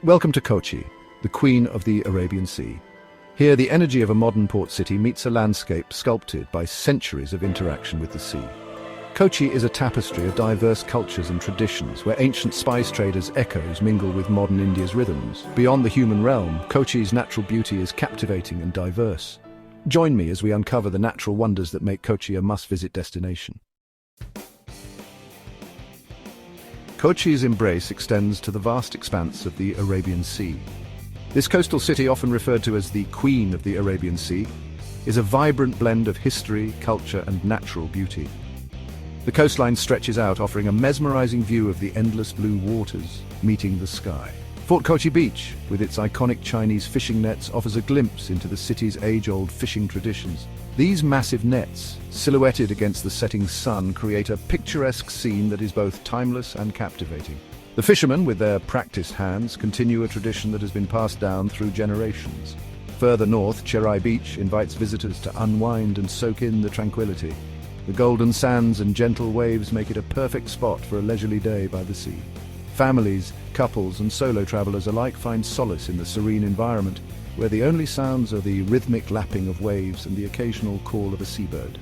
Welcome to Kochi, the queen of the Arabian Sea. Here, the energy of a modern port city meets a landscape sculpted by centuries of interaction with the sea. Kochi is a tapestry of diverse cultures and traditions, where ancient spice traders' echoes mingle with modern India's rhythms. Beyond the human realm, Kochi's natural beauty is captivating and diverse. Join me as we uncover the natural wonders that make Kochi a must-visit destination. Kochi's embrace extends to the vast expanse of the Arabian Sea. This coastal city, often referred to as the Queen of the Arabian Sea, is a vibrant blend of history, culture, and natural beauty. The coastline stretches out, offering a mesmerizing view of the endless blue waters meeting the sky. Fort Kochi Beach, with its iconic Chinese fishing nets, offers a glimpse into the city's age-old fishing traditions. These massive nets, silhouetted against the setting sun, create a picturesque scene that is both timeless and captivating. The fishermen, with their practiced hands, continue a tradition that has been passed down through generations. Further north, Cherai Beach invites visitors to unwind and soak in the tranquility. The golden sands and gentle waves make it a perfect spot for a leisurely day by the sea. Families, couples, and solo travelers alike find solace in the serene environment, where the only sounds are the rhythmic lapping of waves and the occasional call of a seabird.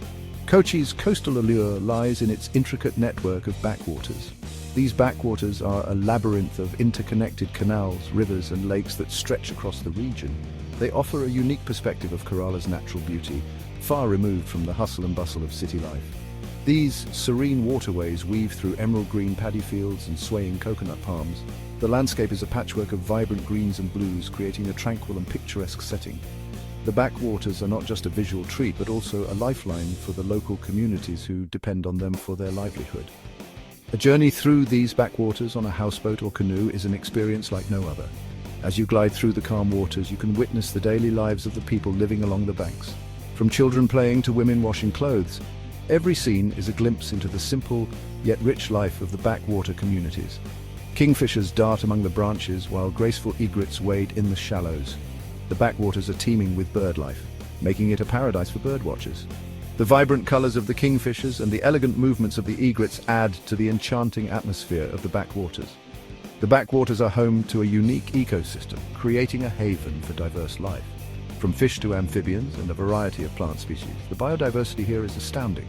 Kochi's coastal allure lies in its intricate network of backwaters. These backwaters are a labyrinth of interconnected canals, rivers, and lakes that stretch across the region. They offer a unique perspective of Kerala's natural beauty, far removed from the hustle and bustle of city life. These serene waterways weave through emerald green paddy fields and swaying coconut palms. The landscape is a patchwork of vibrant greens and blues, creating a tranquil and picturesque setting. The backwaters are not just a visual treat, but also a lifeline for the local communities who depend on them for their livelihood. A journey through these backwaters on a houseboat or canoe is an experience like no other. As you glide through the calm waters, you can witness the daily lives of the people living along the banks. From children playing to women washing clothes, every scene is a glimpse into the simple yet rich life of the backwater communities. Kingfishers dart among the branches while graceful egrets wade in the shallows. The backwaters are teeming with bird life, making it a paradise for birdwatchers. The vibrant colors of the kingfishers and the elegant movements of the egrets add to the enchanting atmosphere of the backwaters. The backwaters are home to a unique ecosystem, creating a haven for diverse life. From fish to amphibians and a variety of plant species, the biodiversity here is astounding.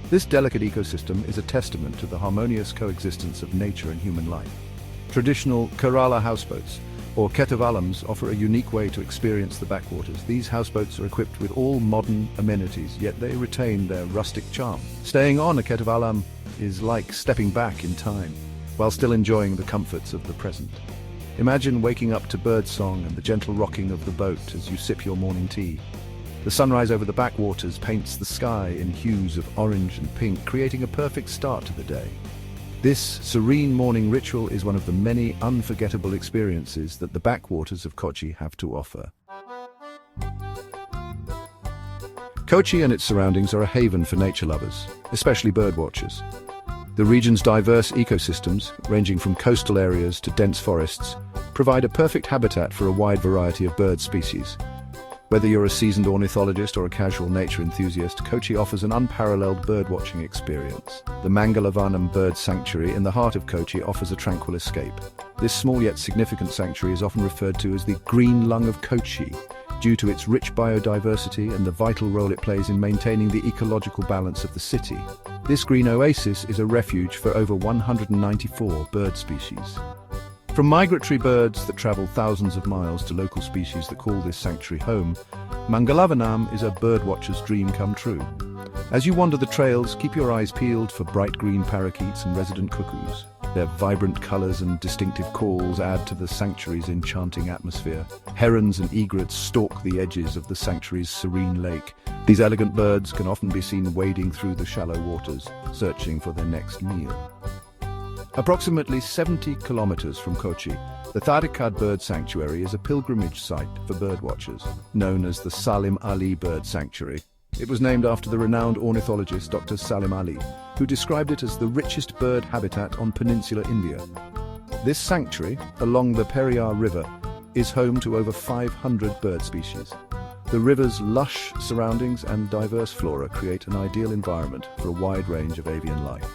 This delicate ecosystem is a testament to the harmonious coexistence of nature and human life. Traditional Kerala houseboats, or ketavalam's, offer a unique way to experience the backwaters. These houseboats are equipped with all modern amenities, yet they retain their rustic charm. Staying on a ketavalam is like stepping back in time, while still enjoying the comforts of the present. Imagine waking up to birdsong and the gentle rocking of the boat as you sip your morning tea. The sunrise over the backwaters paints the sky in hues of orange and pink, creating a perfect start to the day. This serene morning ritual is one of the many unforgettable experiences that the backwaters of Kochi have to offer. Kochi and its surroundings are a haven for nature lovers, especially birdwatchers. The region's diverse ecosystems, ranging from coastal areas to dense forests, provide a perfect habitat for a wide variety of bird species. Whether you're a seasoned ornithologist or a casual nature enthusiast, Kochi offers an unparalleled birdwatching experience. The Mangalavanam Bird Sanctuary in the heart of Kochi offers a tranquil escape. This small yet significant sanctuary is often referred to as the green lung of Kochi, due to its rich biodiversity and the vital role it plays in maintaining the ecological balance of the city. This green oasis is a refuge for over 194 bird species. From migratory birds that travel thousands of miles to local species that call this sanctuary home, Mangalavanam is a birdwatcher's dream come true. As you wander the trails, keep your eyes peeled for bright green parakeets and resident cuckoos. Their vibrant colors and distinctive calls add to the sanctuary's enchanting atmosphere. Herons and egrets stalk the edges of the sanctuary's serene lake. These elegant birds can often be seen wading through the shallow waters, searching for their next meal. Approximately 70 kilometers from Kochi, the Tharikad Bird Sanctuary is a pilgrimage site for birdwatchers, known as the Salim Ali Bird Sanctuary. It was named after the renowned ornithologist Dr. Salim Ali, who described it as the richest bird habitat on peninsular India. This sanctuary, along the Periyar River, is home to over 500 bird species. The river's lush surroundings and diverse flora create an ideal environment for a wide range of avian life.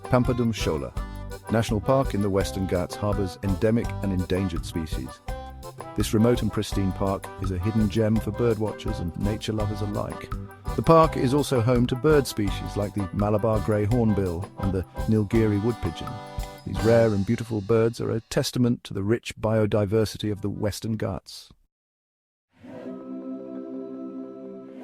Pampadum Shola. National Park in the Western Ghats harbors endemic and endangered species. This remote and pristine park is a hidden gem for birdwatchers and nature lovers alike. The park is also home to bird species like the Malabar grey hornbill and the Nilgiri wood pigeon. These rare and beautiful birds are a testament to the rich biodiversity of the Western Ghats.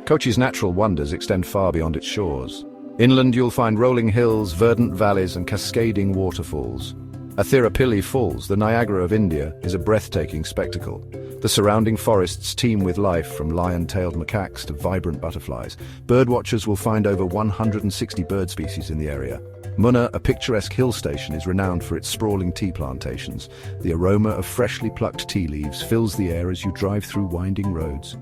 Kochi's natural wonders extend far beyond its shores. Inland you'll find rolling hills, verdant valleys and cascading waterfalls. Athirapilli Falls, the Niagara of India, is a breathtaking spectacle. The surrounding forests teem with life, from lion-tailed macaques to vibrant butterflies. Birdwatchers will find over 160 bird species in the area. Munnar, a picturesque hill station, is renowned for its sprawling tea plantations. The aroma of freshly plucked tea leaves fills the air as you drive through winding roads.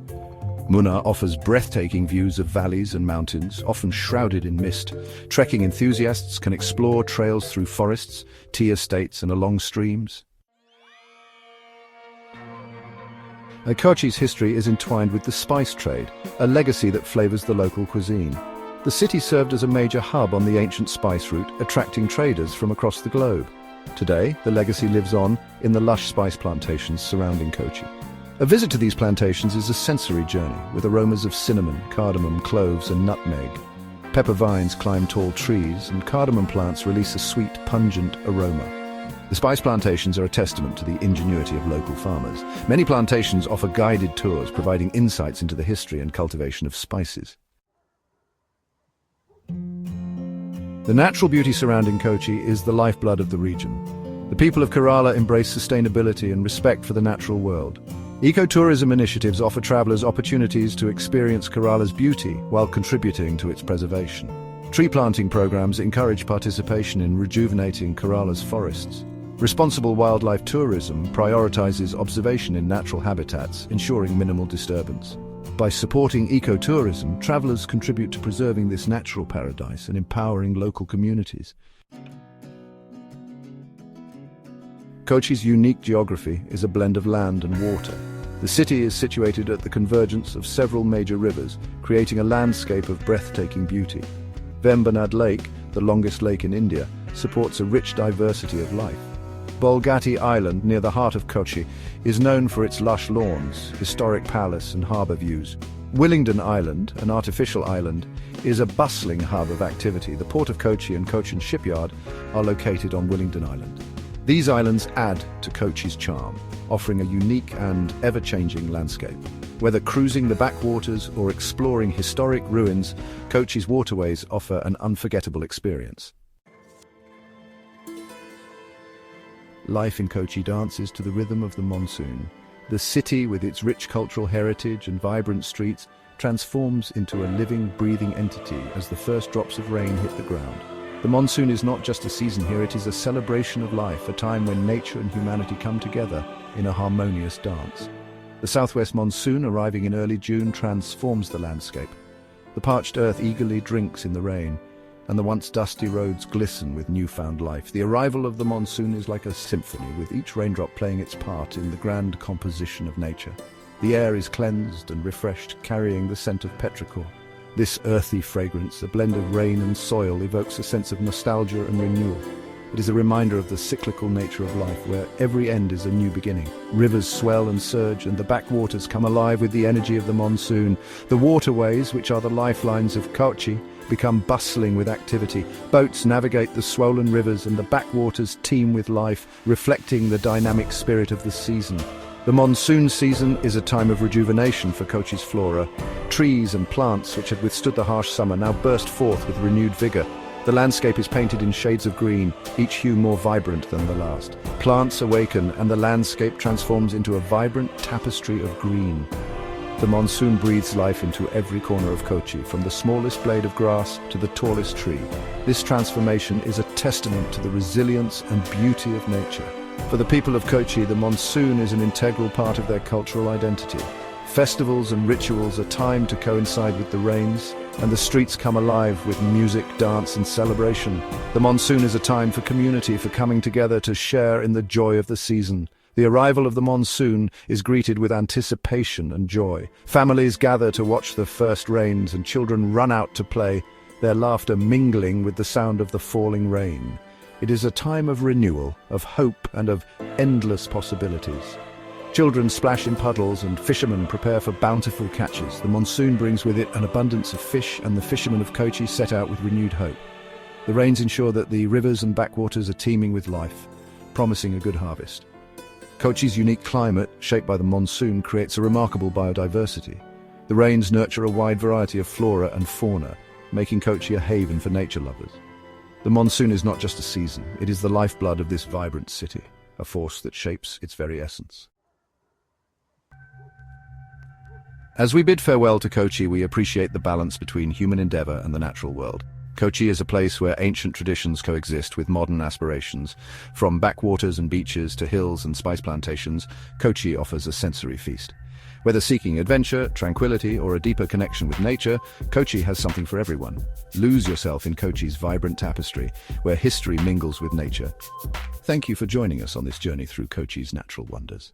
Munnar offers breathtaking views of valleys and mountains, often shrouded in mist. Trekking enthusiasts can explore trails through forests, tea estates and along streams. Kochi's history is entwined with the spice trade, a legacy that flavors the local cuisine. The city served as a major hub on the ancient spice route, attracting traders from across the globe. Today, the legacy lives on in the lush spice plantations surrounding Kochi. A visit to these plantations is a sensory journey, with aromas of cinnamon, cardamom, cloves and nutmeg. Pepper vines climb tall trees, and cardamom plants release a sweet, pungent aroma. The spice plantations are a testament to the ingenuity of local farmers. Many plantations offer guided tours, providing insights into the history and cultivation of spices. The natural beauty surrounding Kochi is the lifeblood of the region. The people of Kerala embrace sustainability and respect for the natural world. Ecotourism initiatives offer travelers opportunities to experience Kerala's beauty while contributing to its preservation. Tree planting programs encourage participation in rejuvenating Kerala's forests. Responsible wildlife tourism prioritizes observation in natural habitats, ensuring minimal disturbance. By supporting ecotourism, travelers contribute to preserving this natural paradise and empowering local communities. Kochi's unique geography is a blend of land and water. The city is situated at the convergence of several major rivers, creating a landscape of breathtaking beauty. Vembanad Lake, the longest lake in India, supports a rich diversity of life. Bolgati Island, near the heart of Kochi, is known for its lush lawns, historic palace and harbour views. Willingdon Island, an artificial island, is a bustling hub of activity. The port of Kochi and Cochin shipyard are located on Willingdon Island. These islands add to Kochi's charm, offering a unique and ever-changing landscape. Whether cruising the backwaters or exploring historic ruins, Kochi's waterways offer an unforgettable experience. Life in Kochi dances to the rhythm of the monsoon. The city, with its rich cultural heritage and vibrant streets, transforms into a living, breathing entity as the first drops of rain hit the ground. The monsoon is not just a season here, it is a celebration of life, a time when nature and humanity come together in a harmonious dance. The southwest monsoon, arriving in early June, transforms the landscape. The parched earth eagerly drinks in the rain, and the once dusty roads glisten with newfound life. The arrival of the monsoon is like a symphony, with each raindrop playing its part in the grand composition of nature. The air is cleansed and refreshed, carrying the scent of petrichor. This earthy fragrance, a blend of rain and soil, evokes a sense of nostalgia and renewal. It is a reminder of the cyclical nature of life, where every end is a new beginning. Rivers swell and surge, and the backwaters come alive with the energy of the monsoon. The waterways, which are the lifelines of Kochi, become bustling with activity. Boats navigate the swollen rivers, and the backwaters teem with life, reflecting the dynamic spirit of the season. The monsoon season is a time of rejuvenation for Kochi's flora. Trees and plants which had withstood the harsh summer now burst forth with renewed vigor. The landscape is painted in shades of green, each hue more vibrant than the last. Plants awaken and the landscape transforms into a vibrant tapestry of green. The monsoon breathes life into every corner of Kochi, from the smallest blade of grass to the tallest tree. This transformation is a testament to the resilience and beauty of nature. For the people of Kochi, the monsoon is an integral part of their cultural identity. Festivals and rituals are timed to coincide with the rains, and the streets come alive with music, dance and celebration. The monsoon is a time for community, for coming together to share in the joy of the season. The arrival of the monsoon is greeted with anticipation and joy. Families gather to watch the first rains, and children run out to play, their laughter mingling with the sound of the falling rain. It is a time of renewal, of hope, and of endless possibilities. Children splash in puddles and fishermen prepare for bountiful catches. The monsoon brings with it an abundance of fish, and the fishermen of Kochi set out with renewed hope. The rains ensure that the rivers and backwaters are teeming with life, promising a good harvest. Kochi's unique climate, shaped by the monsoon, creates a remarkable biodiversity. The rains nurture a wide variety of flora and fauna, making Kochi a haven for nature lovers. The monsoon is not just a season, it is the lifeblood of this vibrant city, a force that shapes its very essence. As we bid farewell to Kochi, we appreciate the balance between human endeavor and the natural world. Kochi is a place where ancient traditions coexist with modern aspirations. From backwaters and beaches to hills and spice plantations, Kochi offers a sensory feast. Whether seeking adventure, tranquility, or a deeper connection with nature, Kochi has something for everyone. Lose yourself in Kochi's vibrant tapestry, where history mingles with nature. Thank you for joining us on this journey through Kochi's natural wonders.